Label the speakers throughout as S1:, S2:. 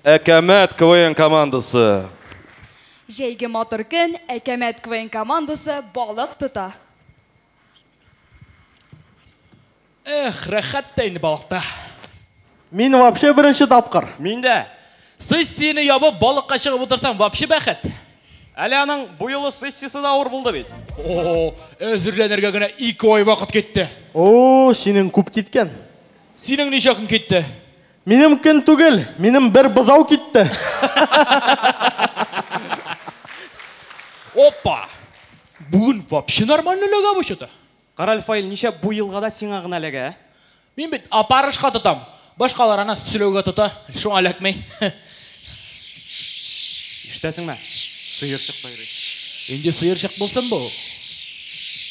S1: Әкәмәт КВН командасы.
S2: Жәйге матур көн, Әкәмәт КВН командасы балық тұта.
S3: Рәхәт тәйні балықта.
S4: Мен вообще бірінші тапқыр.
S5: Мен де.
S3: Сессияны ябып балыққа шығып отырсаң, вообще бәхет.
S5: Әлі аның бұйылы сессиясы да ауыр болды бейді.
S3: Әзірленерге гіне 2 ай вақыт кетті.
S4: Сенің көп кеткен.
S3: Сенің неше күн кетті?
S4: Менің күн түгел, менің бір бұзау кетті.
S3: Опа! Бүгін вообще нормальный лөге бұшыды.
S5: Қарал файл, неше бұйылға да сен ағын әлігі,
S3: Мен бет апарышқа тұтам. Башқалар ана сүлеуге тұта. Шоң әләкмей.
S5: Іштәсің мә? Сыйыршық сайрай.
S3: Енді сыйыршық болсын бұл.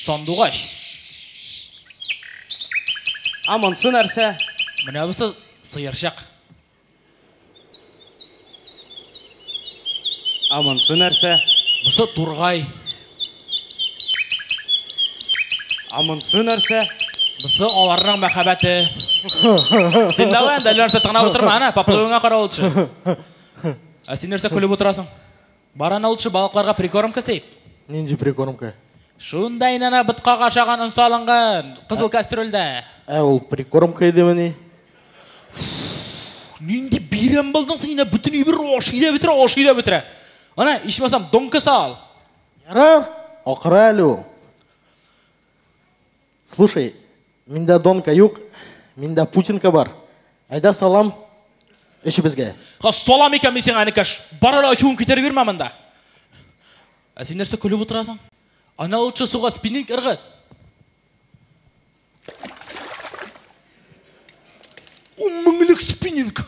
S3: Сандуғаш.
S5: Амансы нәрсе?
S3: Міне бұсы сыйыршық.
S5: Амансы нәрсе?
S3: Бұсы турғай.
S5: Амансы нәрсе?
S3: Бұсы оларының мәхәбәті. Сен дауы әнді әлі нәрсе тығына отырма, ана, паплығыңа қара олшы. Сен нәрсе күліп отырасың. Барана олшы балықларға прикормка сейп.
S4: Ненде прикормка?
S3: Шундайын ана бұтқаға шаған ұн салынған қызыл кастрөлді.
S4: Ол прикормка еді мені?
S3: Ненде берем болдың сен бүтін үйбір ошида бітірі. Ана, ішмасам донка сал.
S4: Ярар, оқыра әлі ол. Слушай, менде донка юқ, менде путинка бар. Айда салам, іші бізге.
S3: Салам екен мен сен әнікаш. Барала үшуын кетер берме мында. Сен нәрсе күліп отырасың? Ана ұлтшы суға спиннинг ұрғыт. Мүңілік спиннинг.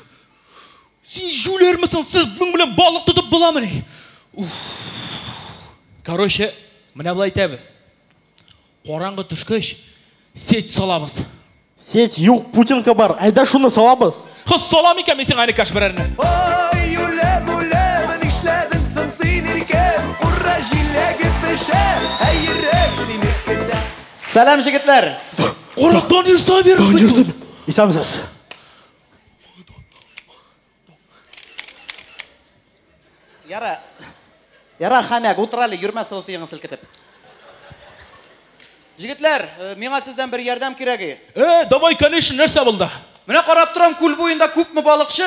S3: Сен жүлермісің, сіз мүңілен балық тұтып бұла міне. Короче, міне бұлай тәбіз. Қораңғы түшкіш, сет салабыз.
S4: Сет юқ, путинка бар, айда шуны салабыз.
S3: Салам екен мен сен әнікаш бір әріні.
S6: Ой, үлем, мен ішләдің сын сенеркен, құрра жиләгі пішер, әйірек сенеккеді.
S7: Сәлем, жігітлер.
S3: Қорақтан ерса беріп.
S4: Исамсыз.
S7: Яра, хамяк, отыралы, үрмә сылфиыңы сілкітіп. Жігітлер, меңа сізден бір ярдам керегі.
S3: Давай, конечно, нәрсе болды.
S7: Міне қарап тұрам, көл бойында көп мұ балықшы?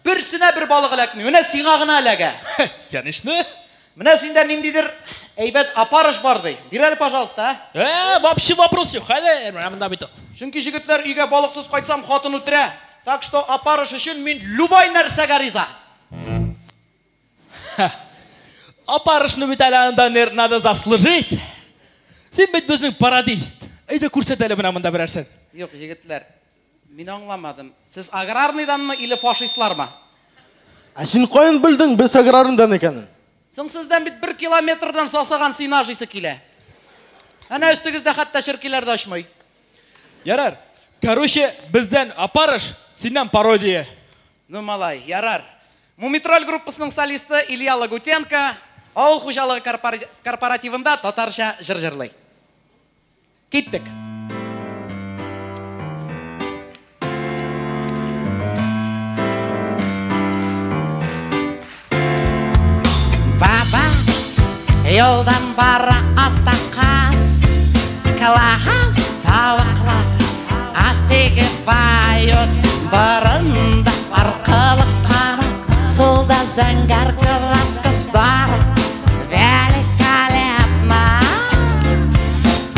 S7: Бірсіне бір балық әләкмей, міне сиңағына әләгі.
S3: Конечно.
S7: Міне сендер нендейдір әйбет апарыш барды. Бирәлі, пожалуйста.
S3: Вообще вопрос жоқ, әлі, мында бейті.
S7: Чүнки жігітлер, үйге балықсыз қайтсам қатын үтірі. Так что апарыш үшін мен любой нәрсеге риза.
S3: Апарышны бит әлі надо заслужить. Сен бет біздің парадист. Әйді көрсет әлі мында бір әрсен.
S7: Yok жігітлер, мен аңламадым. Сіз аграрныйдан ма или фашистлар ма?
S4: Сен қойын білдің, біз аграрындан екенін.
S7: Сізден бит 1 километрдан сасаған сина жисы келе. Әне үстігізді қатта шіркелерді ашмай.
S3: Ярар, короче, бізден апарыш, сенен пародия.
S7: Ну, малай, ярар. Мумитроль группасының солисті Илья Лагутенко ауыл қожалығы корпоративында татарша жыр-жырлай. Кеттік.
S8: Бабас yoldan бара атақас, класс тавақлар афеге байот барында арқылық қанық солда зәңгар краска стар великолепно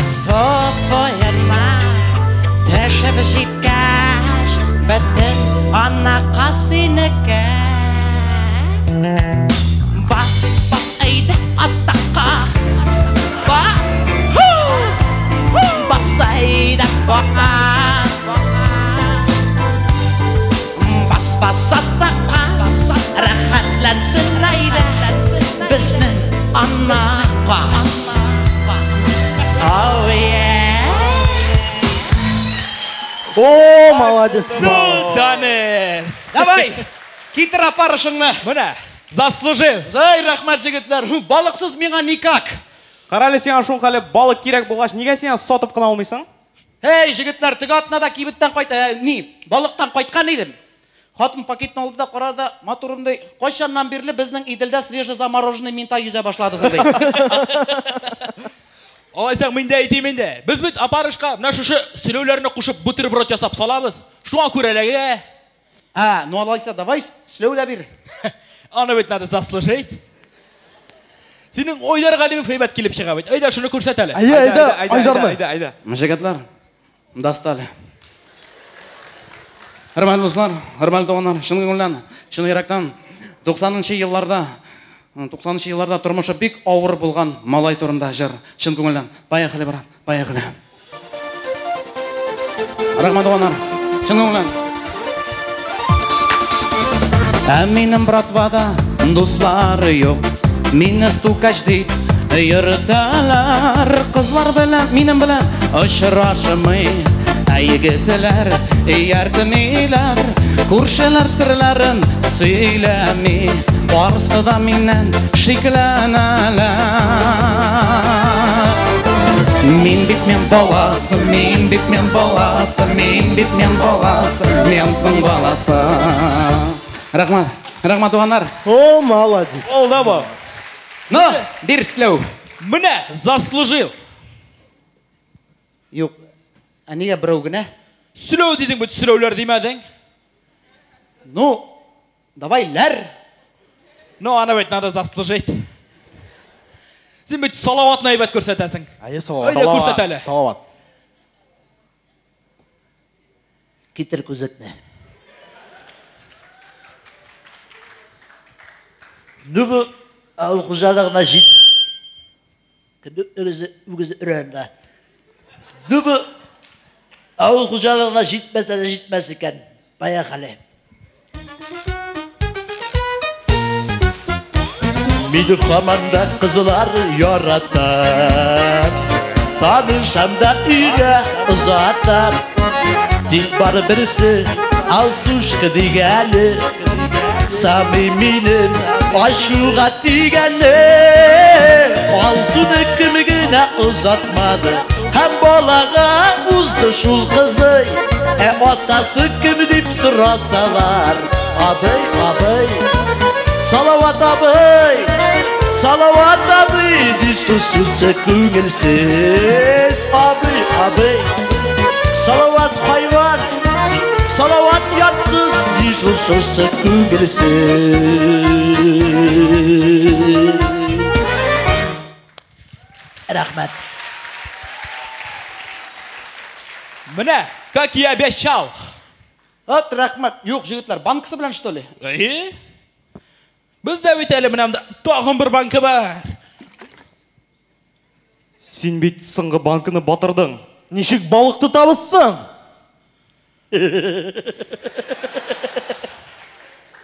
S8: сопояна тәшіп житкәш бітін ана қасынеке Бас әйді атақас Бас әйді қоқас Бас атақас Рахатләнсін әйді Біздің анақас Oh yeah
S4: О, молодец
S3: Данер
S7: Давай, кетір апарышыңны
S3: Мына заслужил.
S7: Зай, рахмет жігітлер. Балықсыз меңа никак.
S5: Қаралі сен ашуын қалы балық керек болғаш, неге сен сотып қына алмайсың?
S7: Эй, жігітлер, түгі атына да кейбіттен балықтан қайтқан едім. Хатын пакетін алып да қарады, моторымдай, қойшаннан берлі біздің Иделде свежий замороженный минта yüze başladı сізбей.
S3: Алайсаң мен де айтайын де. Біз бүт апарышқа мына шушы сүлеулеріне қушып бутерброд жасап салабыз. Шуңа көрелеге.
S7: Ну алайса, давай сүлеуле бір.
S3: Аны бет надо заслужить. Сенің ойдар Ғалимов хейбет келіп шыға бет. Айда шуны көрсет әлі.
S5: Айда.
S7: Жігітлер, дасталы. Hürmetli dostlar, hürmetli doğanlar, şunu gönülden, şunu yürekten 90-шы yıllarda тұрмышы бик ауыр болған малай турында жыр. Шын көңілден. Поехали, брат, поехали. Рахмат doğanlar, шын көңілден. Менің братвада достлары жоқ, мені стукач дейді, йырталар. Қызлар білен, менің білен, ұшырашымай. Егітілер, ярдымейлер, көршілер сырларын сөйләмей, барысы да менен шикләнәләр. Мен бит мен баласы, мен бит мен баласы, мен бит мен баласы, менің баласы. Рахмат, рахмат оғанар.
S4: О, молодец.
S5: Ол да ба.
S7: Ну, бір слеу.
S3: Міне, заслужил.
S7: Yok. Неге біреугіне?
S3: Сүлеу дедің бүт сүлеулер деймәдің?
S7: Ну, давай ләр.
S3: Ну, ана бет надо заслужить. Сен бүт салауатын айбат көрсетесің.
S4: Салауат.
S3: Өйде көрсет әлі.
S4: Салауат.
S8: Кетір көзетіне. Нүбі ауыл құжалығына жит. Кімді өгізі үрәнді. Нүбі ауыл құжалығына жетмесе де жетмес екен. Баяқалы. Мені қаманда қызылар яратар. Танышамда үйге ұзатар. Дик бар бірісі алсушқы дегені. Самимinin aşuğa digəni. Alsın kümüğüne uzatmadı. Hem balağa uzdu şul kızı. Atası küm deyip sırasalar. Abey, abey, salavat abey, salavat abey. Düştü süse küngelsiz. Abey, abey, salavat hayvan, salavat yatsız. Düştü süse küngelsiz. Rahmet.
S3: Міне, как я обещал.
S7: От, рахмат. Yok жігітлер, банкысы білән что ли?
S3: Бізде бит әлі мінемді тоғын бір банкі бар.
S5: Сен бет сыңғы банкыны батырдың.
S4: Нешік балықты табыссың?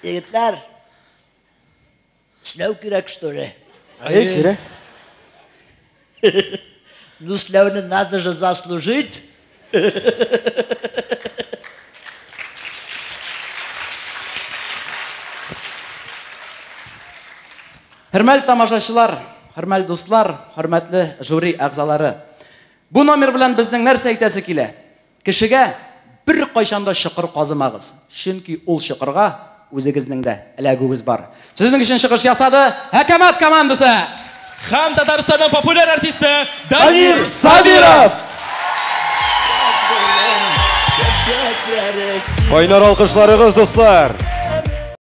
S8: Егітлер, сләу керек что ли?
S4: Керек.
S8: Ну, сләуні надо же заслужить.
S7: Hürmetli тамашашылар, hürmetli dostlar, hürmetli jüri ағзалары. Bu номер белән безнең нәрсә әйтәсе килә? Кешегә бер кайшанда шықыр казымагыз. Чөнки ул шықырга үзегезнең дә эләгүгез бар. Сезнең өчен чыгыш ясады Хәкәмәт командасы.
S3: Һәм Татарстанның популяр артисты
S4: Дамир Сабиров.
S1: Кайнар алкышларыгыз, дуслар.